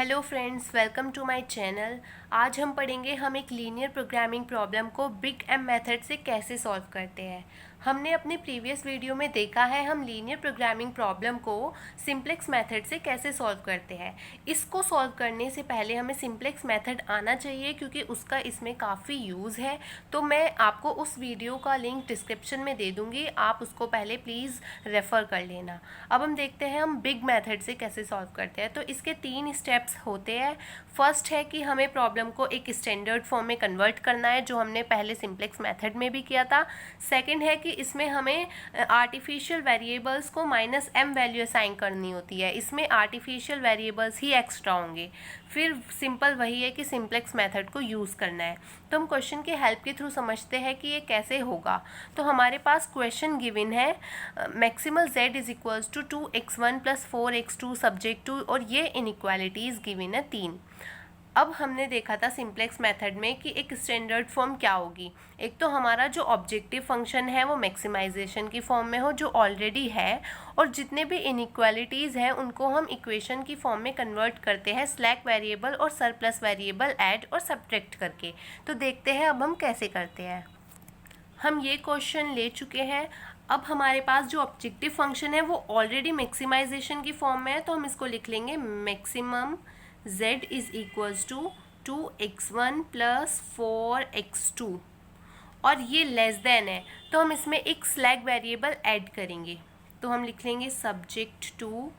Hello friends, welcome to my channel. आज हम पढ़ेंगे हम एक लीनियर प्रोग्रामिंग प्रॉब्लम को बिग एम मेथड से कैसे सॉल्व करते हैं। हमने अपने प्रीवियस वीडियो में देखा है हम लीनियर प्रोग्रामिंग प्रॉब्लम को सिंप्लेक्स मेथड से कैसे सॉल्व करते हैं। इसको सॉल्व करने से पहले हमें सिंप्लेक्स मेथड आना चाहिए क्योंकि उसका इसमें काफ़ी यूज़ है। तो मैं आपको उस वीडियो का लिंक डिस्क्रिप्शन में दे दूँगी, आप उसको पहले प्लीज़ रेफ़र कर लेना। अब हम देखते हैं हम बिग मेथड से कैसे सॉल्व करते हैं। तो इसके 3 स्टेप्स होते हैं। फर्स्ट है कि हमें प्रॉब्लम को एक स्टैंडर्ड फॉर्म में कन्वर्ट करना है, जो हमने पहले सिंप्लेक्स मेथड में भी किया था। सेकंड है कि इसमें हमें आर्टिफिशियल वेरिएबल्स को -m वैल्यू असाइन करनी होती है। इसमें आर्टिफिशियल वेरिएबल्स ही एक्स्ट्रा होंगे। फिर सिंपल वही है कि सिंप्लेक्स मेथड को यूज़ करना है। तो हम क्वेश्चन के हेल्प के थ्रू समझते हैं कि ये कैसे होगा। तो हमारे पास क्वेश्चन गिवन है maximal z is equals to 2x1 + 4x2 subject to, और ये इनइक्वालिटीज़ गिवन है 3। अब हमने देखा था सिंप्लेक्स मेथड में कि एक स्टैंडर्ड फॉर्म क्या होगी। एक तो हमारा जो ऑब्जेक्टिव फंक्शन है वो मैक्सिमाइजेशन की फॉर्म में हो, जो ऑलरेडी है, और जितने भी इनइक्वालिटीज़ हैं उनको हम इक्वेशन की फॉर्म में कन्वर्ट करते हैं स्लैक वेरिएबल और सरप्लस वेरिएबल ऐड और सब्ट्रैक्ट करके। तो देखते हैं अब हम कैसे करते हैं। हम ये क्वेश्चन ले चुके हैं। अब हमारे पास जो ऑब्जेक्टिव फंक्शन है वो ऑलरेडी मैक्सिमाइजेशन की फॉर्म में है, तो हम इसको लिख लेंगे maximum z is equals to 2x1 + 4x2, और ये लेस देन है तो हम इसमें एक स्लैक वेरिएबल ऐड करेंगे। तो हम लिख लेंगे subject to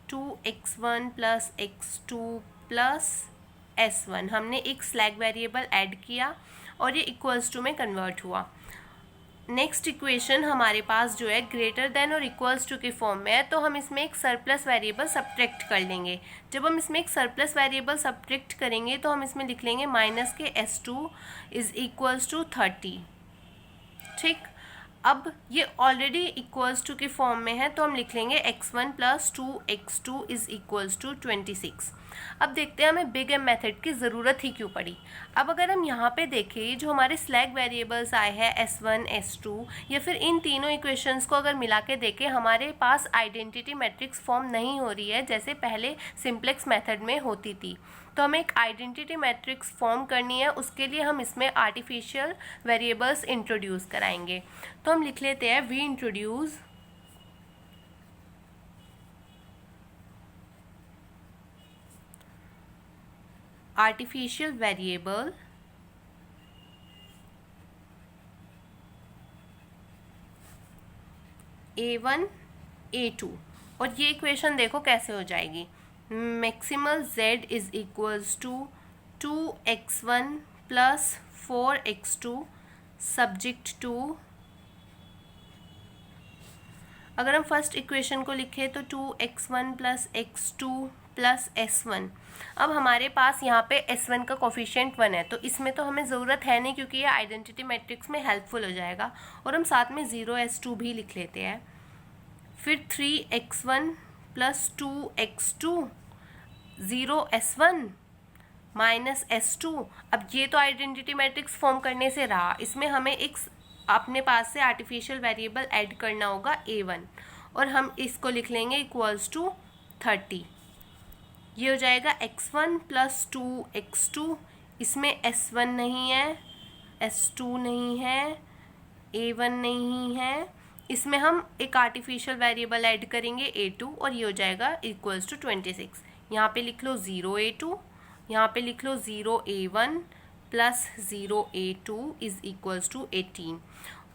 2x1 + x2 + s1। हमने एक स्लैक वेरिएबल ऐड किया और ये इक्वल्स टू में कन्वर्ट हुआ। नेक्स्ट इक्वेशन हमारे पास जो है ग्रेटर देन और इक्वल्स टू की फॉर्म में है, तो हम इसमें एक सरप्लस वेरिएबल सब्ट्रैक्ट कर लेंगे। जब हम इसमें एक सरप्लस वेरिएबल सब्ट्रैक्ट करेंगे तो हम इसमें लिख लेंगे -s2 इज इक्वल्स टू 30। ठीक, अब ये ऑलरेडी इक्वल्स टू की फॉर्म में है, तो हम लिख लेंगे x1 + 2x2 is equals to 26। अब देखते हैं हमें बिग एम मेथड की ज़रूरत ही क्यों पड़ी। अब अगर हम यहाँ पे देखें जो हमारे स्लैक वेरिएबल्स आए हैं s1 s2, या फिर इन तीनों इक्वेशंस को अगर मिला के देखें, हमारे पास आइडेंटिटी मैट्रिक्स फॉर्म नहीं हो रही है जैसे पहले सिंप्लेक्स मेथड में होती थी। तो हमें एक आइडेंटिटी मैट्रिक्स फॉर्म करनी है, उसके लिए हम इसमें आर्टिफिशियल वेरिएबल्स इंट्रोड्यूस कराएंगे। तो हम लिख लेते हैं we introduce artificial variable a1 a2, और ये इक्वेशन देखो कैसे हो जाएगी। Maximal z is equals to 2x1 + 4x2 subject to, अगर हम फर्स्ट इक्वेशन को लिखें तो 2x1 + x2 + s1। अब हमारे पास यहाँ पे s1 का कोफिशिएंट 1 है, तो इसमें तो हमें ज़रूरत है नहीं क्योंकि ये आइडेंटिटी मैट्रिक्स में हेल्पफुल हो जाएगा, और हम साथ में 0s2 भी लिख लेते हैं। फिर 3x1 + 2x2 0s1 -s2। अब ये तो आइडेंटिटी मैट्रिक्स फॉर्म करने से रहा, इसमें हमें एक अपने पास से आर्टिफिशियल वेरिएबल ऐड करना होगा a1, और हम इसको लिख लेंगे इक्वल्स टू 30। ये हो जाएगा x1 + 2x2, इसमें s1 नहीं है, s2 नहीं है, a1 नहीं है, इसमें हम एक आर्टिफिशियल वेरिएबल ऐड करेंगे a2, और ये हो जाएगा इक्वल्स टू 26। यहाँ पे लिख लो 0a2, यहाँ पे लिख लो 0a1 + 0a2 is equals to 18।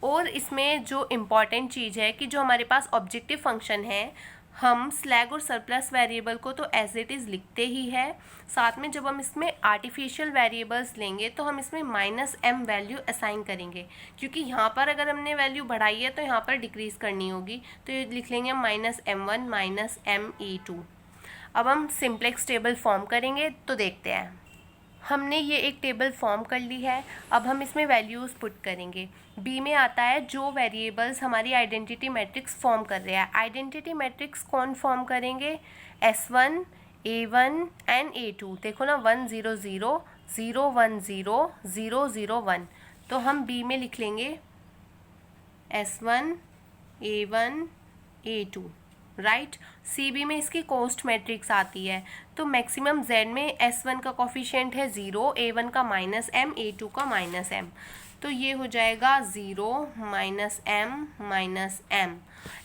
और इसमें जो इम्पॉर्टेंट चीज़ है कि जो हमारे पास ऑब्जेक्टिव फंक्शन है, हम स्लैग और सरप्लस वेरिएबल को तो एज इट इज़ लिखते ही है, साथ में जब हम इसमें आर्टिफिशियल वेरिएबल्स लेंगे तो हम इसमें -m वैल्यू असाइन करेंगे, क्योंकि यहाँ पर अगर हमने वैल्यू बढ़ाई है तो यहाँ पर डिक्रीज़ करनी होगी, तो ये लिख लेंगे -m1 -me2। अब हम सिंप्लेक्स टेबल फॉर्म करेंगे, तो देखते हैं। हमने ये एक टेबल फॉर्म कर ली है। अब हम इसमें वैल्यूज़ पुट करेंगे। बी में आता है जो वेरिएबल्स हमारी आइडेंटिटी मैट्रिक्स फॉर्म कर रहे हैं। आइडेंटिटी मैट्रिक्स कौन फॉर्म करेंगे? s1 a1 and a2। देखो ना, 1 0 0 0 1 0 0 0 1। तो हम बी में लिख लेंगे s1 a1 a2। Right. C B में इसकी कॉस्ट मैट्रिक्स आती है, तो मैक्सिमम जेड में S1 का कॉफिशिएंट है 0, A1 का -m, A2 का -m, तो ये हो जाएगा 0 -m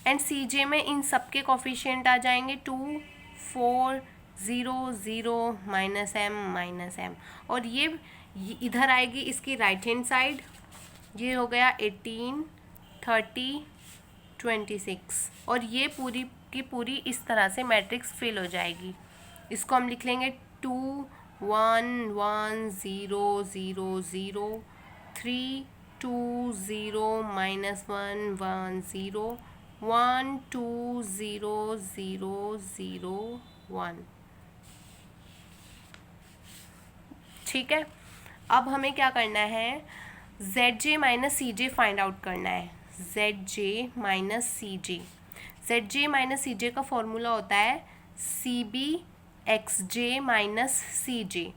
एंड सी जे में इन सब के कॉफिशिएंट आ जाएंगे 2, 4, 0, 0, -m और ये इधर आएगी इसकी राइट हैंड साइड, ये हो गया 18, 30, 26 और ये पूरी की पूरी इस तरह से मैट्रिक्स फिल हो जाएगी। इसको हम लिख लेंगे 2, 1, 1, 0, 0, 0, 3, 2, 0, -1, 1, 0, 1, 2, 0, 0, 0, 1। ठीक है, अब हमें क्या करना है, Zj minus Cj find out करना है। Zj minus Cj, Zj minus Cj का फॉर्मूला होता है Cb Xj minus Cj।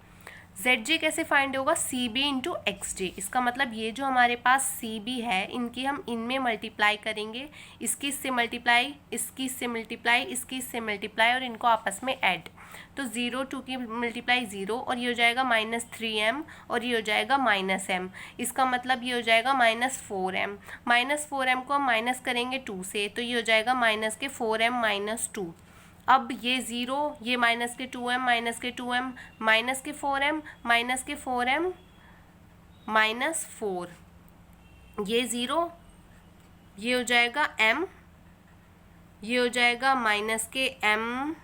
Zj कैसे फाइंड होगा, Cb इंटू Xj। इसका मतलब ये जो हमारे पास Cb है इनकी हम इनमें मल्टीप्लाई करेंगे, इसकी इससे मल्टीप्लाई, इसकी इससे मल्टीप्लाई, इसकी इससे मल्टीप्लाई और इनको आपस में ऐड, तो 0, 2 की मल्टीप्लाई 0 और ये हो जाएगा -3m और ये हो जाएगा -m। इसका मतलब ये हो जाएगा -4m। -4m को हम माइनस करेंगे 2 से, तो ये हो जाएगा -4m -2। अब ये 0, ये -2m -2m -4m -4m -4, ये 0, ये हो जाएगा m, ये हो जाएगा -m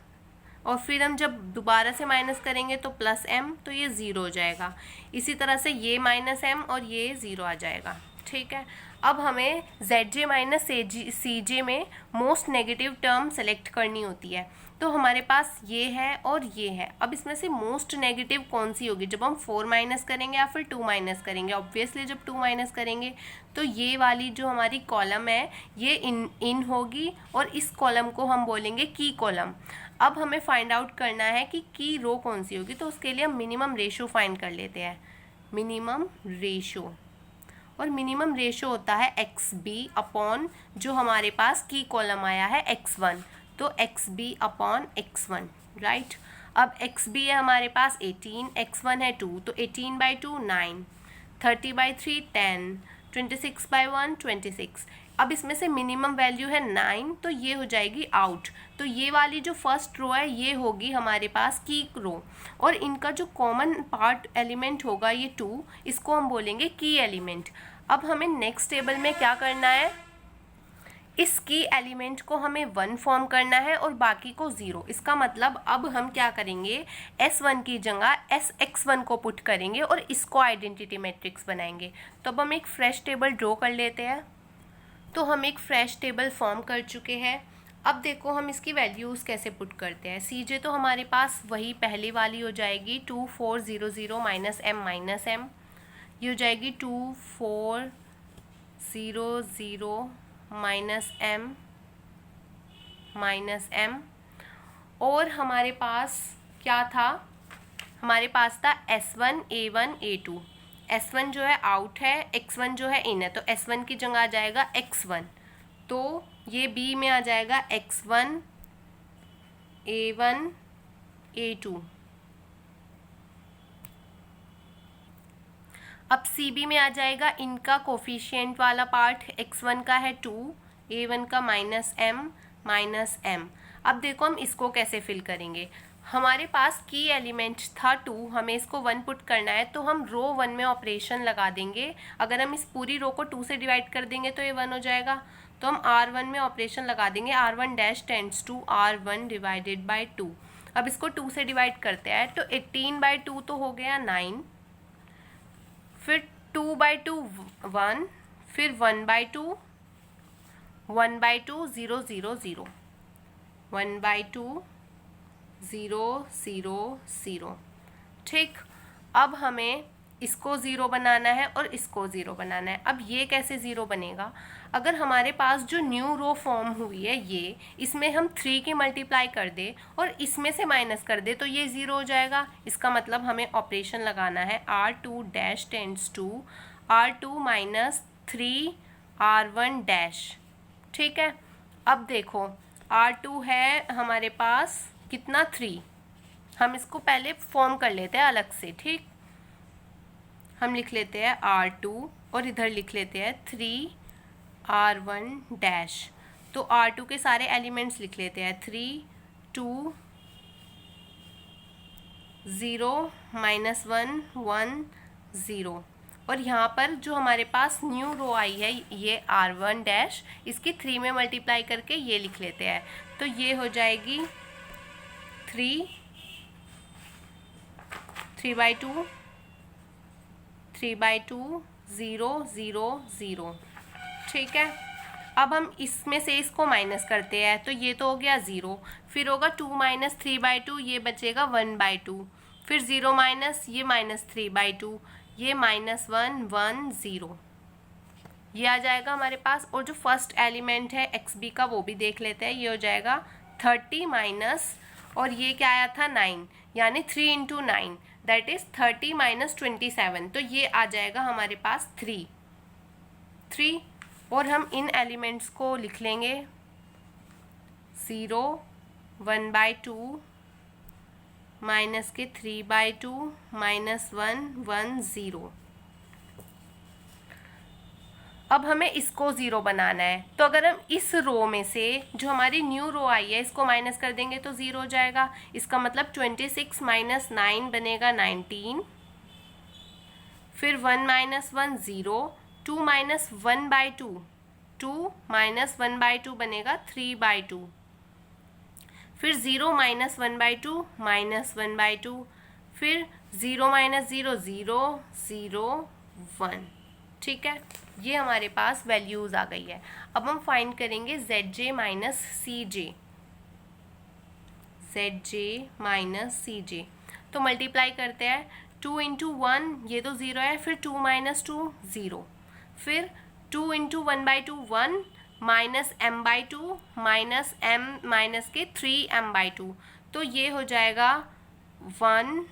और फिर हम जब दोबारा से माइनस करेंगे तो +m, तो ये 0 हो जाएगा। इसी तरह से ये -m और ये 0 आ जाएगा। ठीक है, अब हमें Zj माइनस Cj में मोस्ट नेगेटिव टर्म सेलेक्ट करनी होती है, तो हमारे पास ये है और ये है। अब इसमें से मोस्ट नेगेटिव कौन सी होगी, जब हम 4 माइनस करेंगे या फिर 2 माइनस करेंगे। ऑब्वियसली जब 2 माइनस करेंगे तो ये वाली जो हमारी कॉलम है ये इन होगी और इस कॉलम को हम बोलेंगे की कॉलम। अब हमें फाइंड आउट करना है कि की रो कौन सी होगी, तो उसके लिए हम मिनिमम रेशो फाइंड कर लेते हैं। मिनिमम रेशो, और मिनिमम रेशो होता है XB अपॉन जो हमारे पास की कॉलम आया है X1, तो XB अपॉन X1, राइट। अब XB है हमारे पास 18, X1 है 2, तो 18/2 9, 30/3 10, 26/1 26। अब इसमें से मिनिमम वैल्यू है 9, तो ये हो जाएगी आउट। तो ये वाली जो फर्स्ट रो है ये होगी हमारे पास की रो, और इनका जो कॉमन पार्ट एलिमेंट होगा ये 2, इसको हम बोलेंगे की एलिमेंट। अब हमें नेक्स्ट टेबल में क्या करना है, इस की एलिमेंट को हमें 1 फॉर्म करना है और बाकी को 0। इसका मतलब अब हम क्या करेंगे, S1 की जगह SX1 को पुट करेंगे और इसको आइडेंटिटी मैट्रिक्स बनाएंगे। तो अब हम एक फ्रेश टेबल ड्रॉ कर लेते हैं। तो हम एक फ्रेश टेबल फॉर्म कर चुके हैं। अब देखो हम इसकी वैल्यूज़ कैसे पुट करते हैं। Cj तो हमारे पास वही पहले वाली हो जाएगी 2, 4, 0, 0 -m, ये हो जाएगी 2, 4, 0, 0 -m, और हमारे पास क्या था, हमारे पास था S1, A1, A2। S1 जो है आउट है, X1 जो है इन है, तो S1 की जगह आ जाएगा X1, तो ये B में आ जाएगा X1, A1, A2। अब CB में आ जाएगा इनका कोफिशिएंट वाला पार्ट, X1 का है 2, A1 का -m। अब देखो हम इसको कैसे फिल करेंगे। हमारे पास की एलिमेंट था 2, हमें इसको 1 पुट करना है, तो हम रो 1 में ऑपरेशन लगा देंगे। अगर हम इस पूरी रो को 2 से डिवाइड कर देंगे तो ये 1 हो जाएगा, तो हम R1 में ऑपरेशन लगा देंगे। R1 dash tends to R1 divided by 2। अब इसको 2 से डिवाइड करते हैं, तो 18/2 तो हो गया 9, फिर 2/2 1, फिर 1/2 1/2 0, 0, 0, 1/2 0, 0, 0। ठीक, अब हमें इसको 0 बनाना है और इसको 0 बनाना है। अब ये कैसे 0 बनेगा, अगर हमारे पास जो न्यू रो फॉर्म हुई है ये, इसमें हम 3 की मल्टीप्लाई कर दे और इसमें से माइनस कर दे तो ये 0 हो जाएगा। इसका मतलब हमें ऑपरेशन लगाना है R2 dash tends to R2 -3 R1 dash. ठीक है, अब देखो R2 है हमारे पास कितना 3। हम इसको पहले फॉर्म कर लेते हैं अलग से, ठीक। हम लिख लेते हैं R2 और इधर लिख लेते हैं 3R1 डैश। तो R2 के सारे एलिमेंट्स लिख लेते हैं 3 2 0 -1 1 0। और यहाँ पर जो हमारे पास न्यू रो आई है ये R1 डैश, इसकी 3 में मल्टीप्लाई करके ये लिख लेते हैं। तो ये हो जाएगी 3/2 3/2 0 0 0, ठीक है। अब हम इसमें से इसको माइनस करते हैं, तो ये तो हो गया 0, फिर होगा 2 - 3/2, ये बचेगा 1/2, फिर 0 माइनस ये -3/2, ये -1 1 0, ये आ जाएगा हमारे पास। और जो फर्स्ट एलिमेंट है XB का वो भी देख लेते हैं। ये हो जाएगा 30 माइनस, और ये क्या आया था 9, यानी 3 × 9 दैट इज 30 - 27। तो ये आ जाएगा हमारे पास 3। और हम इन एलिमेंट्स को लिख लेंगे 0 1/2 माइनस के 3/2 -1 1 0। अब हमें इसको 0 बनाना है, तो अगर हम इस रो में से जो हमारी न्यू रो आई है इसको माइनस कर देंगे तो 0 हो जाएगा। इसका मतलब 26 - 9 बनेगा 19, फिर 1 - 1 0, 2 - 1/2 2 - 1/2 बनेगा 3/2, फिर 0 - 1/2 -1/2, फिर 0 - 0 0 0 1, ठीक है। ये हमारे पास वैल्यूज आ गई है। अब हम फाइंड करेंगे ZJ - CJ, ZJ - CJ। तो मल्टीप्लाई करते हैं 2 × 1, ये तो 0 है, फिर 2 - 2 0, फिर 2 × 1/2 1 -m/2 -m माइनस के 3m/2, तो ये हो जाएगा 1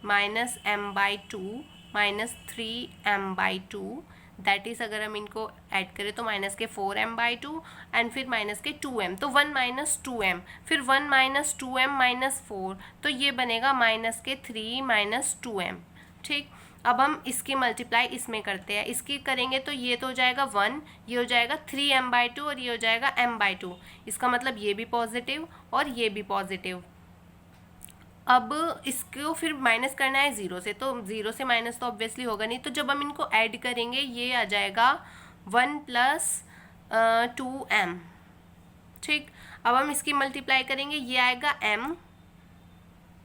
-m/2 -3m/2, दैट इज अगर हम इनको ऐड करें तो माइनस के 4m/2 एंड फिर माइनस के 2m, तो 1 - 2m, फिर 1 - 2m - 4, तो ये बनेगा माइनस के 3 - 2m, ठीक। अब हम इसकी मल्टीप्लाई इसमें करते हैं, इसकी करेंगे तो ये तो हो जाएगा 1, ये हो जाएगा 3m/2 और ये हो जाएगा m/2। इसका मतलब ये भी पॉजिटिव और ये भी पॉजिटिव। अब इसको फिर माइनस करना है 0 से, तो 0 से माइनस तो ऑब्वियसली होगा नहीं, तो जब हम इनको ऐड करेंगे ये आ जाएगा 1 + 2m, ठीक। अब हम इसकी मल्टीप्लाई करेंगे, ये आएगा m,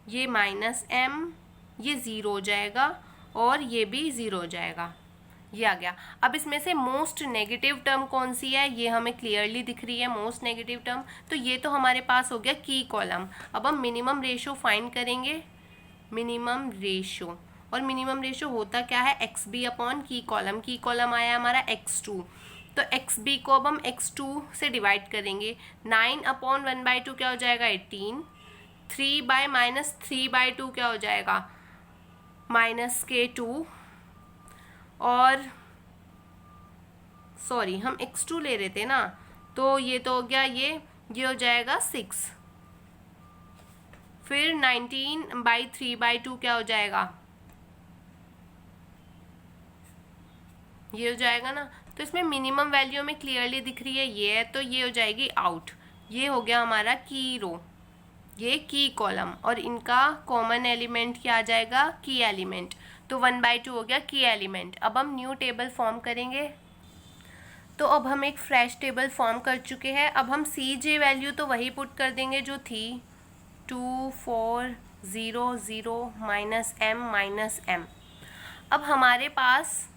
ये -m, ये 0 हो जाएगा और ये भी 0 हो जाएगा, ये आ गया। अब इसमें से मोस्ट नेगेटिव टर्म कौन सी है ये हमें क्लियरली दिख रही है, मोस्ट नेगेटिव टर्म, तो ये तो हमारे पास हो गया की कॉलम। अब हम मिनिमम रेशो फाइंड करेंगे, मिनिमम रेशो, और मिनिमम रेशो होता क्या है XB अपॉन की कॉलम आया हमारा x2, तो XB को अब हम x2 से डिवाइड करेंगे। 9 अपॉन 1/2 क्या हो जाएगा 18, 3/-3/2 क्या हो जाएगा -2, और सॉरी हम x2 ले रहे थे ना, तो ये तो हो गया ये हो जाएगा 6, फिर 19/3/2 क्या हो जाएगा, ये हो जाएगा ना। तो इसमें मिनिमम वैल्यू में क्लियरली दिख रही है ये है, तो ये हो जाएगी आउट। ये हो गया हमारा की रो, ये की कॉलम, और इनका कॉमन एलिमेंट क्या आ जाएगा की एलिमेंट, तो 1/2 हो गया की एलिमेंट। अब हम न्यू टेबल फॉर्म करेंगे, तो अब हम एक फ्रेश टेबल फॉर्म कर चुके हैं। अब हम CJ वैल्यू तो वही पुट कर देंगे जो थी 2 4 0 0 -m। अब हमारे पास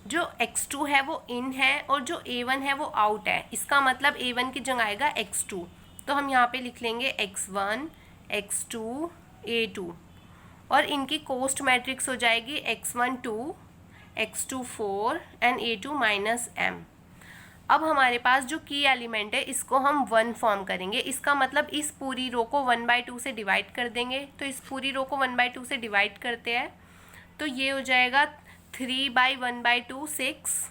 जो x2 है वो इन है और जो a1 है वो आउट है, इसका मतलब a1 की जगह आएगा x2, तो हम यहाँ पे लिख लेंगे x1 x2 a2, और इनकी कोस्ट मैट्रिक्स हो जाएगी x1 2 x2 4 and a2 -m। अब हमारे पास जो की एलिमेंट है इसको हम 1 फॉर्म करेंगे, इसका मतलब इस पूरी रो को 1/2 से डिवाइड कर देंगे, तो इस पूरी रो को 1/2 से डिवाइड करते हैं, तो ये हो जाएगा 3/1/2 6,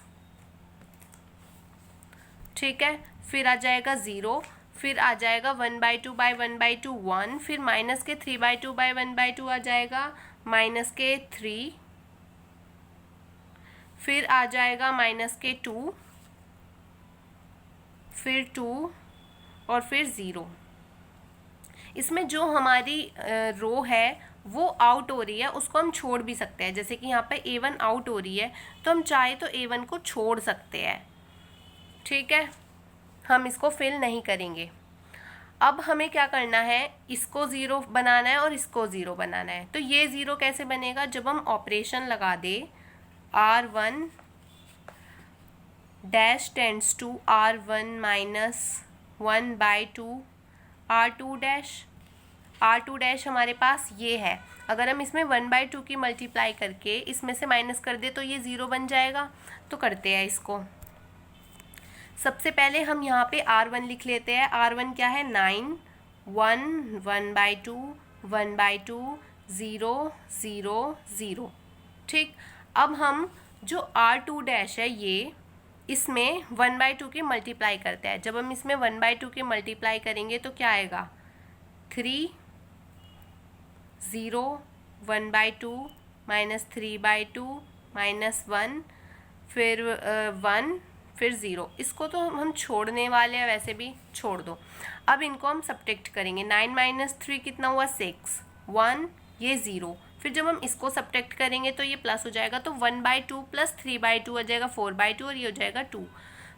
ठीक है। फिर आ जाएगा 0, फिर आ जाएगा 1/2 बाई 1/2 1, फिर माइनस के 3/2 बाई 1/2 आ जाएगा माइनस के 3, फिर आ जाएगा माइनस के 2, फिर 2 और फिर 0। इसमें जो हमारी रो है वो आउट हो रही है, उसको हम छोड़ भी सकते हैं। जैसे कि यहाँ पे A1 आउट हो रही है तो हम चाहे तो A1 को छोड़ सकते हैं, ठीक है। हम इसको फिल नहीं करेंगे। अब हमें क्या करना है, इसको 0 बनाना है और इसको 0 बनाना है। तो ये 0 कैसे बनेगा, जब हम ऑपरेशन लगा दे R1 dash tends to R1 minus 1/2 R2 dash. R2 dash हमारे पास ये है, अगर हम इसमें 1/2 की मल्टीप्लाई करके इसमें से माइनस कर दे तो ये 0 बन जाएगा। तो करते हैं इसको। सबसे पहले हम यहाँ पे R1 लिख लेते हैं। R1 क्या है, 9, 1, 1/2, 1/2, 0, 0, 0, ठीक। अब हम जो R2 डैश है ये इसमें 1/2 की मल्टीप्लाई करते हैं। जब हम इसमें 1/2 की मल्टीप्लाई करेंगे तो क्या आएगा, 3, 0, 1/2 माइनस 3/2 माइनस 1, फिर 1, फिर 0। इसको तो हम छोड़ने वाले हैं, वैसे भी छोड़ दो। अब इनको हम सब्ट्रैक्ट करेंगे। 9 माइनस 3 कितना हुआ, 6, 1, ये 0। फिर जब हम इसको सब्ट्रैक्ट करेंगे तो ये प्लस हो जाएगा, तो 1/2 प्लस 3/2 आ जाएगा 4/2 और ये हो जाएगा 2।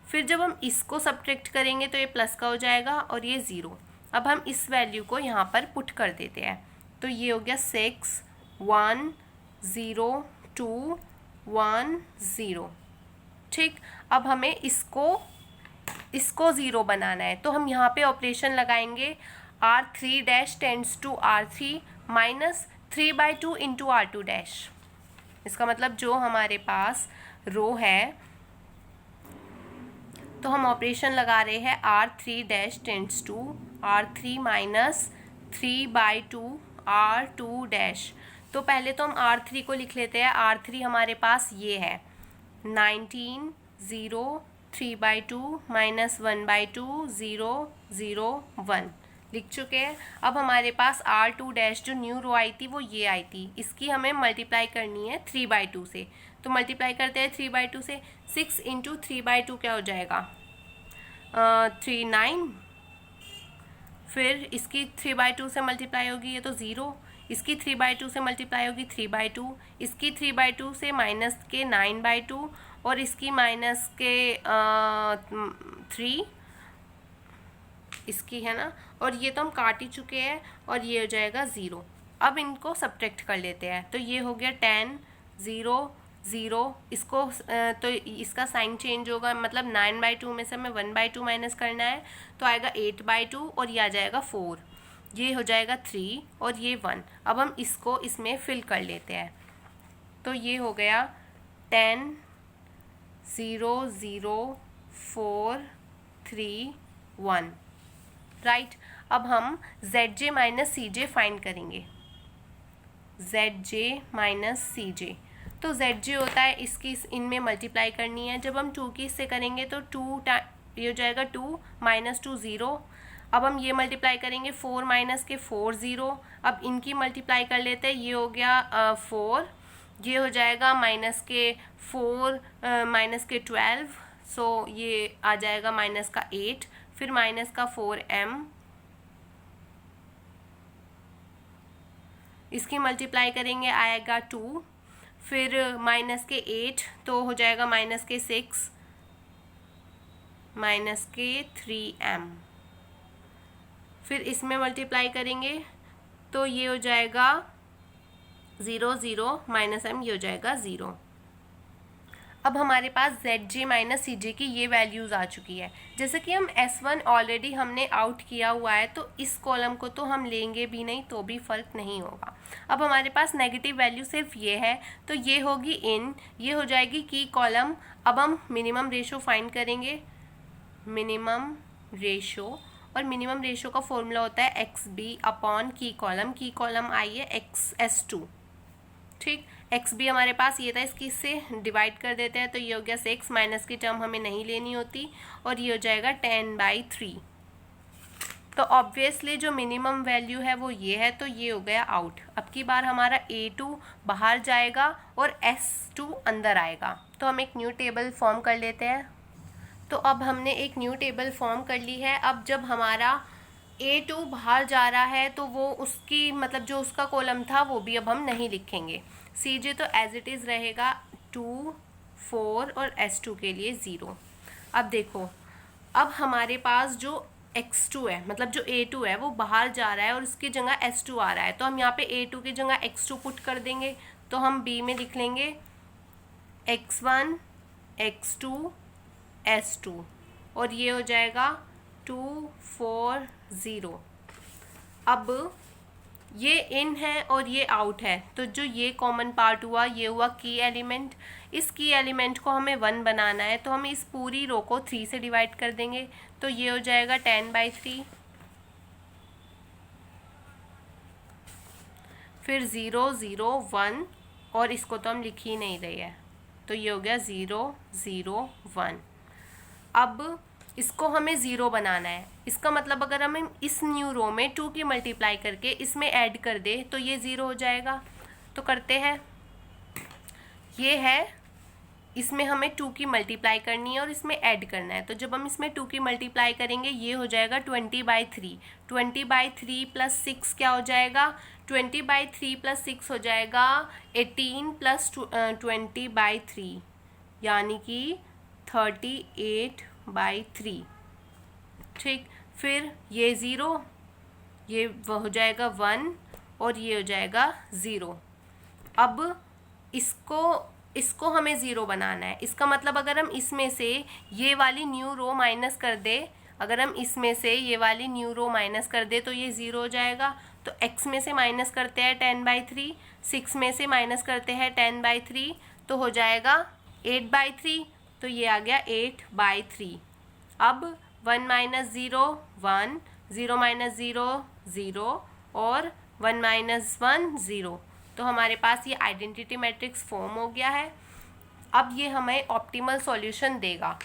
फिर जब हम इसको सब्ट्रैक्ट करेंगे तो ये प्लस का हो जाएगा और ये 0। अब हम इस वैल्यू को यहाँ पर पुट कर देते हैं। तो ये हो गया 6, 1, 0, 2, 1, 0, ठीक। अब हमें इसको 0 बनाना है। तो हम यहाँ पे ऑपरेशन लगाएंगे R3 dash tends to R3 minus 3/2 into R2 dash. इसका मतलब जो हमारे पास रो है तो हम ऑपरेशन लगा रहे हैं R3 dash tends to R3 minus 3/2 R2 dash. तो पहले तो हम R3 को लिख लेते हैं। R3 हमारे पास ये है 19, 0, 3/2 माइनस 1/2 0, 0, 1 लिख चुके हैं। अब हमारे पास R2 डैश जो न्यू रो आई थी वो ये आई थी, इसकी हमें मल्टीप्लाई करनी है 3/2 से। तो मल्टीप्लाई करते हैं 3/2 से। 6 इंटू 3/2 क्या हो जाएगा, 3, 9। फिर इसकी 3/2 से मल्टीप्लाई होगी, ये तो 0। इसकी 3/2 से मल्टीप्लाई होगी 3/2। इसकी 3/2 से माइनस के 9/2 और इसकी माइनस के 3 इसकी है ना, और ये तो हम काट ही चुके हैं और ये हो जाएगा 0। अब इनको सब्ट्रैक्ट कर लेते हैं। तो ये हो गया 10, 0, 0। इसको तो इसका साइन चेंज होगा, मतलब 9/2 में से हमें 1/2 माइनस करना है तो आएगा 8/2 और ये आ जाएगा 4। ये हो जाएगा 3 और ये 1। अब हम इसको इसमें फिल कर लेते हैं। तो ये हो गया 10, 0, 0, 4, 3, 1, राइट। अब हम ZJ माइनस CJ फाइंड करेंगे। ZJ माइनस CJ, तो ZJ होता है इसकी इनमें मल्टीप्लाई करनी है। जब हम 2 की इससे करेंगे तो 2 ये हो जाएगा 2 माइनस 2 0। अब हम ये मल्टीप्लाई करेंगे 4 माइनस के 4 0। अब इनकी मल्टीप्लाई कर लेते हैं, ये हो गया 4, ये हो जाएगा माइनस के 4 माइनस के 12, सो ये आ जाएगा माइनस का 8, फिर माइनस का 4m, इसकी मल्टीप्लाई करेंगे आएगा 2, फिर माइनस के 8 तो हो जाएगा माइनस के 6, माइनस के 3m, फिर इसमें मल्टीप्लाई करेंगे तो ये हो जाएगा 0, 0 माइनस m, ये हो जाएगा 0। अब हमारे पास ZJ माइनस CJ की ये वैल्यूज़ आ चुकी है। जैसे कि हम S1 ऑलरेडी हमने आउट किया हुआ है तो इस कॉलम को तो हम लेंगे भी नहीं तो भी फ़र्क नहीं होगा। अब हमारे पास नेगेटिव वैल्यू सिर्फ ये है तो ये होगी इन, ये हो जाएगी की कॉलम। अब हम मिनिमम रेशो फाइंड करेंगे, मिनिमम रेशो, और मिनिमम रेशो का फॉर्मूला होता है XB अपॉन की कॉलम आई है XS2, ठीक। XB हमारे पास ये था, इसकी इससे डिवाइड कर देते हैं तो ये हो गया 6, माइनस की टर्म हमें नहीं लेनी होती और ये हो जाएगा 10/3। तो ऑब्वियसली जो मिनिमम वैल्यू है वो ये है, तो ये हो गया आउट। अब की बार हमारा A2 बाहर जाएगा और S2 अंदर आएगा। तो हम एक न्यू टेबल फॉर्म कर लेते हैं। तो अब हमने एक न्यू टेबल फॉर्म कर ली है। अब जब हमारा A2 बाहर जा रहा है तो वो उसकी मतलब जो उसका कॉलम था वो भी अब हम नहीं लिखेंगे। CJ तो एज इट इज़ रहेगा 2, 4 और S2 के लिए 0। अब देखो, अब हमारे पास जो x2 है, मतलब जो A2 है वो बाहर जा रहा है और उसकी जगह S2 आ रहा है, तो हम यहाँ पे A2 की जगह x2 पुट कर देंगे। तो हम B में लिख लेंगे x1, x2, S2 और ये हो जाएगा 2, 4, 0। अब ये इन है और ये आउट है, तो जो ये कॉमन पार्ट हुआ ये हुआ की एलिमेंट। इस की एलिमेंट को हमें 1 बनाना है, तो हम इस पूरी रो को 3 से डिवाइड कर देंगे। तो ये हो जाएगा 10/3, फिर 0, 0, 1 और इसको तो हम लिख ही नहीं रहे हैं, तो ये हो गया 0, 0, 1। अब इसको हमें 0 बनाना है। इसका मतलब अगर हम इस न्यू रो में 2 की मल्टीप्लाई करके इसमें ऐड कर दे तो ये 0 हो जाएगा। तो करते हैं, ये है, इसमें हमें 2 की मल्टीप्लाई करनी है और इसमें ऐड करना है। तो जब हम इसमें 2 की मल्टीप्लाई करेंगे ये हो जाएगा 20/3। 20/3 + 6 क्या हो जाएगा? 20/3 + 6 हो जाएगा 18 + 20/3 यानी कि 38/3। ठीक, फिर ये 0, ये वो हो जाएगा 1 और ये हो जाएगा 0। अब इसको हमें 0 बनाना है। इसका मतलब अगर हम इसमें से ये वाली न्यू रो माइनस कर दे, अगर हम इसमें से ये वाली न्यू रो माइनस कर दे तो ये 0 हो जाएगा। तो x में से माइनस करते हैं 10/3, 6 में से माइनस करते हैं 10/3, तो हो जाएगा 8/3। तो ये आ गया 8/3। अब 1 - 0 1, 0 - 0 0 और 1 - 1 0। तो हमारे पास ये आइडेंटिटी मैट्रिक्स फॉर्म हो गया है। अब ये हमें ऑप्टिमल सॉल्यूशन देगा।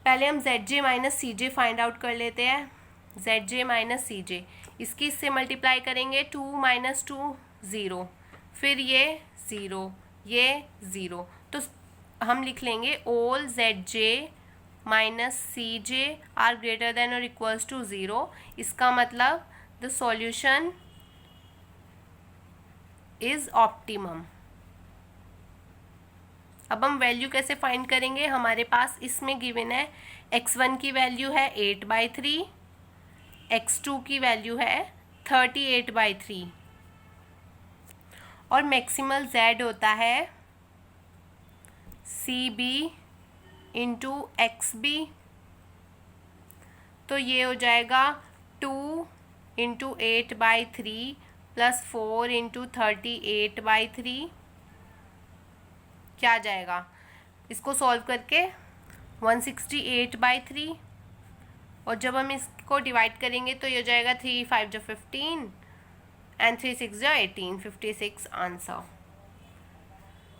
पहले हम ZJ - CJ फाइंड आउट कर लेते हैं। ZJ - CJ, इसकी इससे मल्टीप्लाई करेंगे 2 - 2 0, फिर ये 0, ये 0। तो हम लिख लेंगे all ZJ - CJ are greater than और इक्वल्स टू 0। इसका मतलब द सॉल्यूशन इज ऑप्टिमम। अब हम वैल्यू कैसे फाइंड करेंगे? हमारे पास इसमें गिवन है x1 की वैल्यू है 8/3, x2 की वैल्यू है 38/3 और मैक्सिमल z होता है CB × XB। तो ये हो जाएगा 2 × 8/3 + 4 × 38/3। क्या आ जाएगा? इसको सॉल्व करके 168/3 और जब हम इसको डिवाइड करेंगे तो ये हो जाएगा 3 × 5 = 15 एंड 3 × 6 = 18, 56 आंसर।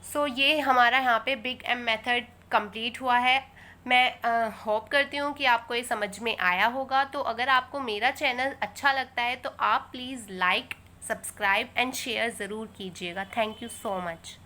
सो ये हमारा यहाँ पे बिग एम मेथड कंप्लीट हुआ है। मैं होप करती हूँ कि आपको ये समझ में आया होगा। तो अगर आपको मेरा चैनल अच्छा लगता है तो आप please like, subscribe and share ज़रूर कीजिएगा। Thank you so much.